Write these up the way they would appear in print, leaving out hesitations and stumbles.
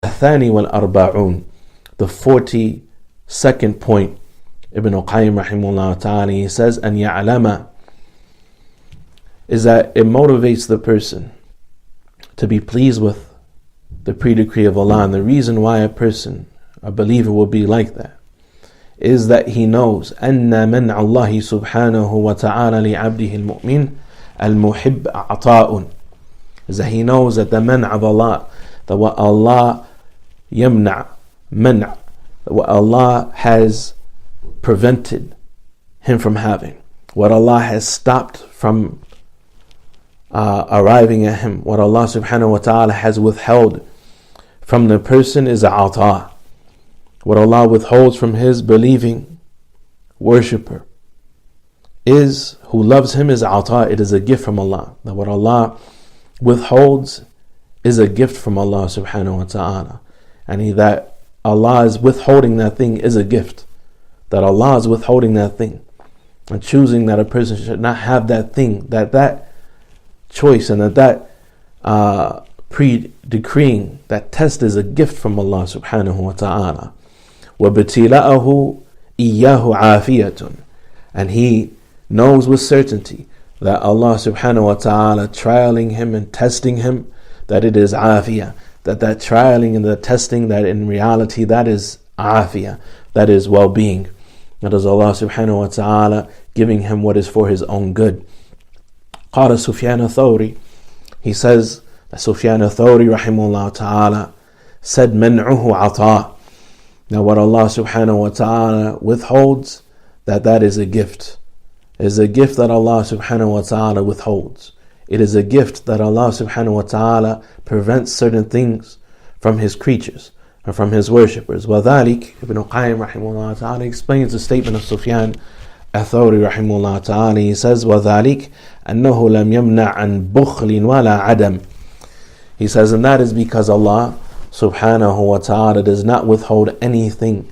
الثاني والأربعون, the 42nd point, Ibn Qayyim rahimahullah ta'ala, he says, أن يعلم, is that it motivates the person to be pleased with the pre-decree of Allah. And the reason why a believer will be like that, is that he knows أن منع الله سبحانه وتعالى لعبده المؤمن المحب عطاء, is that he knows that the man' of Allah, that what Allah yamna', man', what Allah has prevented him from having, what Allah has stopped from arriving at him, what Allah subhanahu wa ta'ala has withheld from the person is ata. What Allah withholds from his believing worshipper is, who loves him, is ata. It is a gift from Allah. That what Allah withholds is a gift from Allah subhanahu wa ta'ala. And that Allah is withholding that thing is a gift. That Allah is withholding that thing and choosing that a person should not have that thing, that choice, and that pre-decreeing, that test is a gift from Allah subhanahu wa ta'ala. وَبِتِلَاءَهُ إِيَّاهُ عَافِيَةٌ, and he knows with certainty that Allah subhanahu wa ta'ala trialing him and testing him, that it is afiyah, that trialing and the testing, that in reality that is afiyah, that is well-being. That is Allah subhanahu wa ta'ala giving him what is for his own good. قال Sufyan al-Thawri, he says that Sufyan al-Thawri rahimahullah ta'ala said, منعه عطاء. Now what Allah subhanahu wa ta'ala withholds, that is a gift. It is a gift that Allah subhanahu wa ta'ala withholds. It is a gift that Allah subhanahu wa ta'ala prevents certain things from his creatures and from his worshippers. وَذَلِكَ, Ibn Qayyim rahimahullah ta'ala explains the statement of Sufyan al-Thawri rahimahullah ta'ala. He says, وَذَلِكَ أَنَّهُ لَمْ يَمْنَعْ عَنْ بُخْلٍ وَلَا عَدَمٍ. He says, and that is because Allah subhanahu wa ta'ala does not withhold anything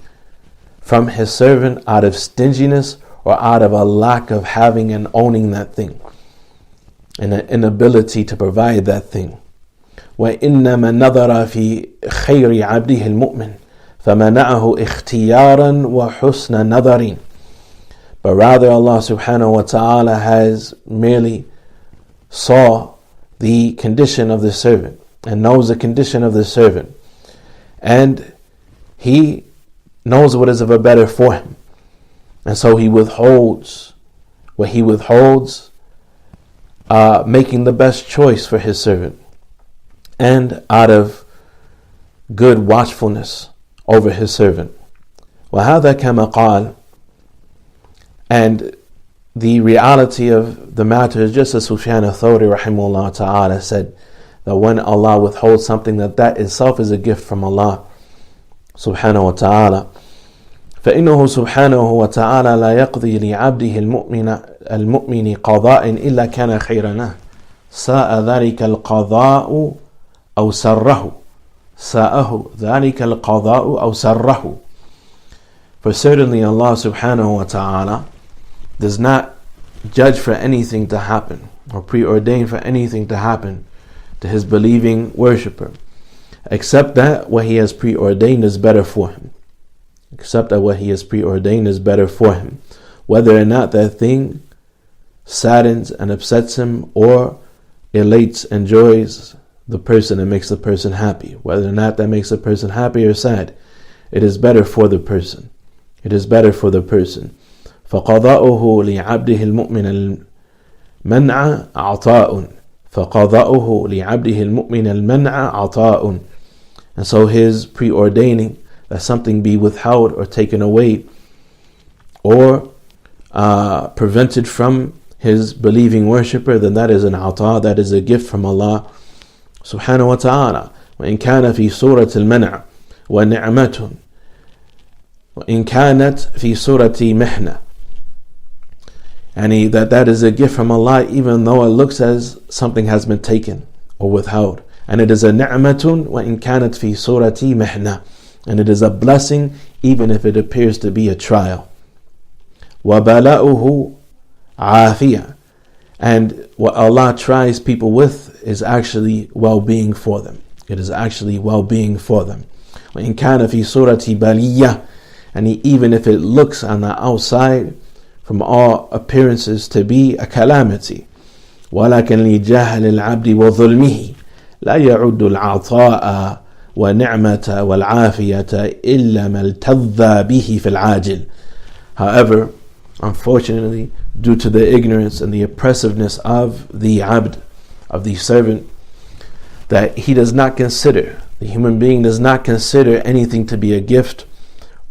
from his servant out of stinginess or out of a lack of having and owning that thing, and an inability to provide that thing. وَإِنَّمَا نَظَرَ فِي خَيْرِ عَبْدِهِ الْمُؤْمِنِ فَمَنَعَهُ اخْتِيَارًا وَحُسْنَ نَظَرٍ. But rather Allah subhanahu wa ta'ala has merely saw the condition of the servant and knows the condition of the servant, and he knows what is of a better for him, and so he withholds what he withholds, making the best choice for his servant, and out of good watchfulness over his servant. وَهَذَا كَمَا قَالَ, and the reality of the matter is just as Sufyan al-Thawri rahimahullah ta'ala said, that when Allah withholds something, that itself is a gift from Allah subhanahu wa ta'ala. فإنه سبحانه وتعالى لا يقضي لعبده المؤمن قضاء إلا كان خيرا له ساء ذلك القضاء أو سره ساءه ذلك القضاء أو سره. For certainly Allah subhanahu wa ta'ala does not judge for anything to happen or preordain for anything to happen to his believing worshipper, except that what he has preordained is better for him. Except that what he has preordained is better for him. Whether or not that thing saddens and upsets him, or elates and joys the person and makes the person happy. Whether or not that makes the person happy or sad, it is better for the person. It is better for the person. فَقَضَاؤُهُ لِعَبْدِهِ الْمُؤْمِنَ الْمَنْعَ عَطَاءٌ فَقَضَاؤُهُ لِعَبْدِهِ الْمُؤْمِنَ الْمَنْعَ عَطَاءٌ. And so his preordaining that something be withheld or taken away or prevented from his believing worshipper, then that is an ata, that is a gift from Allah subhanahu wa ta'ala. وَإِنْ كَانَ فِي سُورَةِ الْمَنْعِ وَنِعْمَةٌ وَإِنْ كَانَتْ فِي سُورَةِ مِحْنَةٍ. And that is a gift from Allah, even though it looks as something has been taken or withheld. And it is a ni'matun وَإِنْ كَانَتْ فِي سُورَةِ مِحْنَةٍ. And it is a blessing even if it appears to be a trial. وَبَلَاؤُهُ عَافِيَةٌ. And what Allah tries people with is actually well-being for them. It is actually well-being for them. وَإِنْ كَانَ فِي صُورَةِ بَلِيَّةٍ, and even if it looks on the outside from all appearances to be a calamity. وَلَكِنْ لِجَهْلِ الْعَبْدِ وَظُلْمِهِ لَا يَعُدُّ الْعَطَاءَ وَنِعْمَةَ وَالْعَافِيَةَ إِلَّا مَا الْتَذَّى بِهِ فِي الْعَاجِلِ. However, unfortunately, due to the ignorance and the oppressiveness of the abd, of the servant, that he does not consider, the human being does not consider anything to be a gift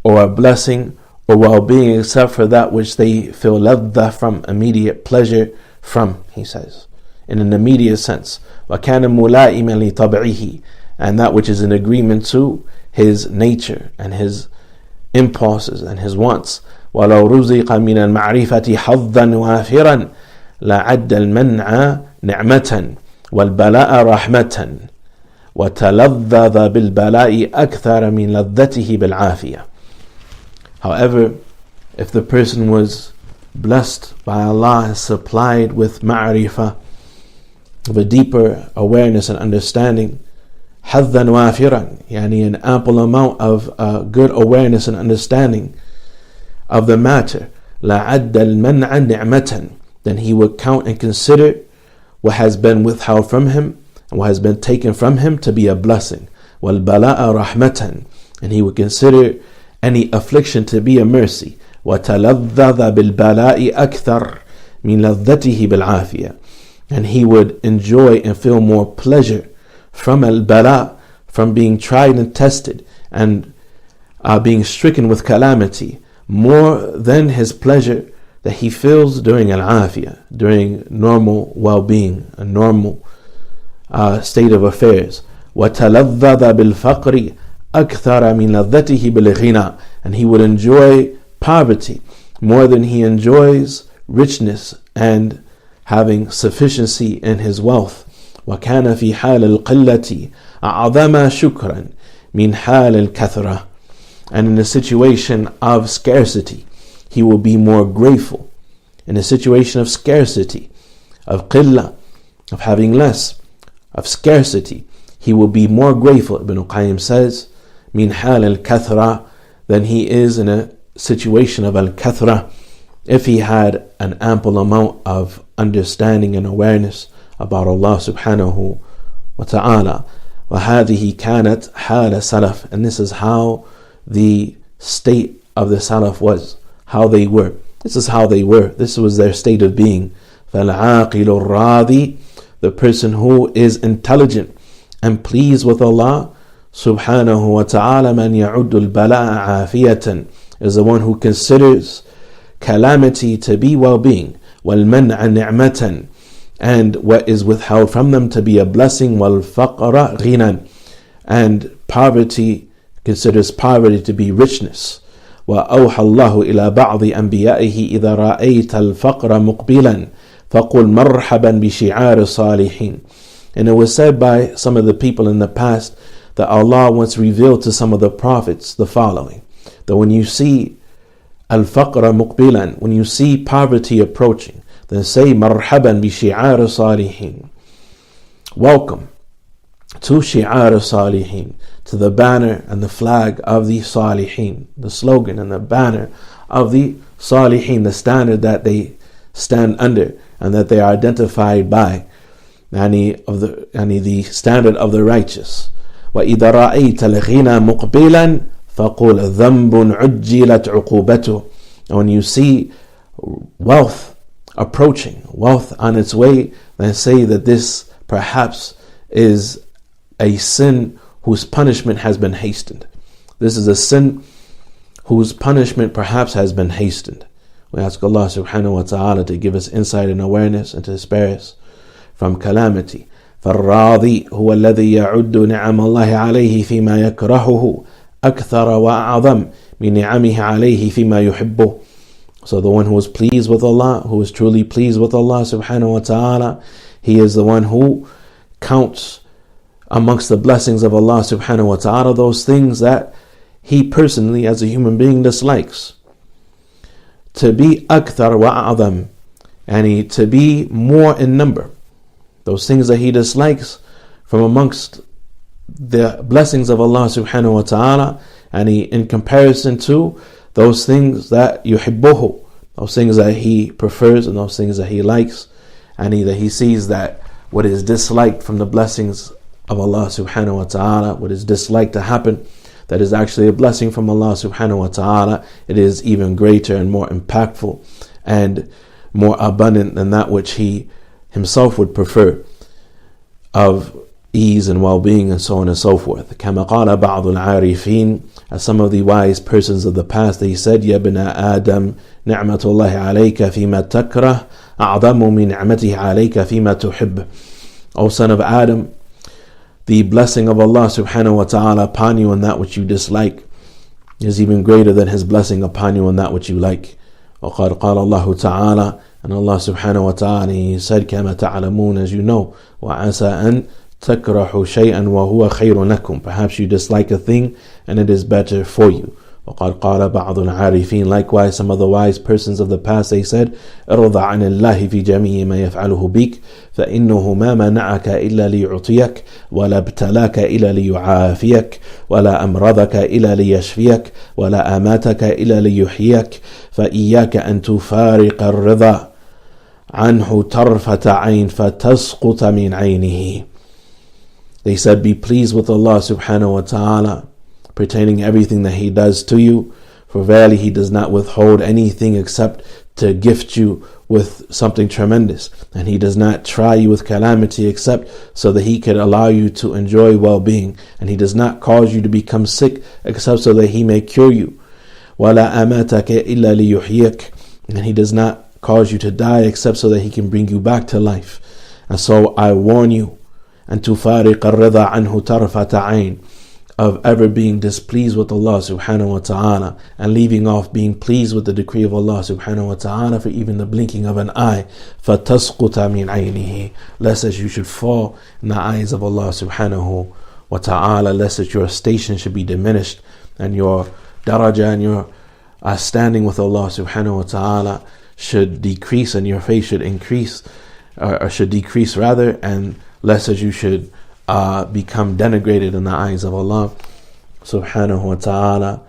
or a blessing or well-being except for that which they feel ladha from, immediate pleasure from, he says, in an immediate sense. وَكَانَ مُلَائِمًا لِطَبْعِهِ, and that which is in agreement to his nature and his impulses and his wants. وَلَوْ رُزِقَ مِنَ الْمَعْرِفَةِ حَظًّا وَافِرًا لَعَدَّ الْمَنْعَ نِعْمَةً وَالْبَلَاءَ رَحْمَةً وَتَلَذَّذَ بِالْبَلَاءِ أَكْثَرَ مِنْ لَذَّتِهِ بِالْعَافِيَةِ. However, if the person was blessed by Allah and supplied with ma'rifah, of a deeper awareness and understanding, حَظًّا وَافِرًا, yani an ample amount of good awareness and understanding of the matter, لَعَدَّ الْمَنْعَ نِعْمَةً, then he would count and consider what has been withheld from him and what has been taken from him to be a blessing. وَالْبَلَاءَ رَحْمَةً, and he would consider any affliction to be a mercy. وَتَلَذَّذَ بِالْبَلَاءِ أَكْثَرْ مِنْ لَذَّتِهِ بِالْعَافِيَةِ, and he would enjoy and feel more pleasure from al-bala, from being tried and tested and being stricken with calamity, more than his pleasure that he feels during al-afiyah, during normal well-being, a normal state of affairs. وَتَلَذَّذَ بِالْفَقْرِ أَكْثَرَ مِنْ لَذَّتِهِ بِالْغِنَى, and he would enjoy poverty more than he enjoys richness and having sufficiency in his wealth. وَكَانَ فِي حَالِ الْقِلَّةِ أَعْظَمَ شُكْرًا مِنْ حَالِ الْكَثْرَةِ, and in a situation of scarcity he will be more grateful. In a situation of scarcity, of qillah, of having less, of scarcity, he will be more grateful, Ibn Qayyim says, min hal al-kathra, than he is in a situation of al-kathra, if he had an ample amount of understanding and awareness about Allah subhanahu wa ta'ala. وَهَذِهِ كَانَتْ حَالَ salaf, and this is how the state of the salaf was, how they were. This is how they were. This was their state of being. فَالْعَاقِلُ الرَّاضِي, the person who is intelligent and pleased with Allah subhanahu wa ta'ala, مَنْ يَعُدُّ الْبَلَاءَ عَافِيَةً, is the one who considers calamity to be well-being, وَالْمَنْعَ نِعْمَةً, and what is withheld from them to be a blessing, وَالْفَقْرَ غِنًى, and poverty considers poverty to be richness. وَأَوْحَى اللَّهُ إِلَى بَعْضِ أَنْبِيَائِهِ إِذَا رَأَيْتَ الْفَقْرَ مُقْبِلًا فَقُلْ مَرْحَبًا بِشِعَارِ الصَّالِحِينَ. And it was said by some of the people in the past that Allah once revealed to some of the prophets the following, that when you see al-faqra muqbilan, when you see poverty approaching, then say marhaban bi shi'ar salihin, welcome to shi'ar salihin, to the banner and the flag of the salihin, the slogan and the banner of the salihin, the standard that they stand under and that they are identified by, the standard of the righteous. وَإِذَا رَأَيْتَ الْغِنَى مُقْبِلًا فَقُلْ ذَنْبٌ عُجِّلَتْ عُقُوبَتُهُ. And when you see wealth approaching, wealth on its way, then say that this perhaps is a sin whose punishment has been hastened. This is a sin whose punishment perhaps has been hastened. We ask Allah subhanahu wa ta'ala to give us insight and awareness and to spare us from calamity. فالراضي هو الذي يعد نعم الله عليه فيما يكرهه أكثر وأعظم من نعمه عليه فيما يحبه. So the one who is pleased with Allah, who is truly pleased with Allah subhanahu wa ta'ala, he is the one who counts amongst the blessings of Allah subhanahu wa ta'ala those things that he personally as a human being dislikes. To be أكثر وأعظم, and to be more in number. Those things that he dislikes from amongst the blessings of Allah subhanahu wa ta'ala, and in comparison to those things that yuhibbuhu, those things that he prefers and those things that he likes, and that he sees that what is disliked from the blessings of Allah subhanahu wa ta'ala, what is disliked to happen, that is actually a blessing from Allah subhanahu wa ta'ala, it is even greater and more impactful and more abundant than that which he himself would prefer, of ease and well-being and so on and so forth. كما قال بعض العارفين, as some of the wise persons of the past, they said, يا ابن آدم نعمة الله عليك فيما تكره أعظم من نعمته عليك فيما تحب. O son of Adam, the blessing of Allah subhanahu wa ta'ala upon you on that which you dislike is even greater than his blessing upon you on that which you like. وقد قال الله تعالى, and Allah subhanahu wa ta'ala, he said, كما تعلمون, as you know, وعسى أن تكرهوا شيئا وهو خير لكم, perhaps you dislike a thing and it is better for you. وقد قال بعض العارفين, likewise some of the wise persons of the past, they said, ارض عن الله في جميع ما يفعله بك فإنه ما منعك إلا ليعطيك ولا ابتلاك إلا ليعافيك ولا أمرضك إلا ليشفيك ولا أماتك إلا ليحييك فإياك أن تفارق الرضا عنه طرفة عين فتسقط من عينه. They said, be pleased with Allah subhanahu wa ta'ala pertaining everything that he does to you, for verily he does not withhold anything except to gift you with something tremendous, and he does not try you with calamity except so that he can allow you to enjoy well-being, and he does not cause you to become sick except so that he may cure you. وَلَا أَمَاتَكَ إِلَّا لِيُحْيِيكَ, and he does not cause you to die except so that he can bring you back to life. And so I warn you, أن تفارق الرضا عنه طرفة عين, of ever being displeased with Allah subhanahu wa ta'ala and leaving off being pleased with the decree of Allah subhanahu wa ta'ala for even the blinking of an eye. فَتَسْقُطَ مِنْ عَيْنِهِ, lest that you should fall in the eyes of Allah subhanahu wa ta'ala, lest that your station should be diminished and your daraja and your standing with Allah subhanahu wa ta'ala should decrease and your faith should increase, or should decrease rather, and lest that you should become denigrated in the eyes of Allah subhanahu wa ta'ala.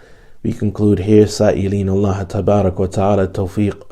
We conclude here, سائلين الله تبارك وتعالى التوفيق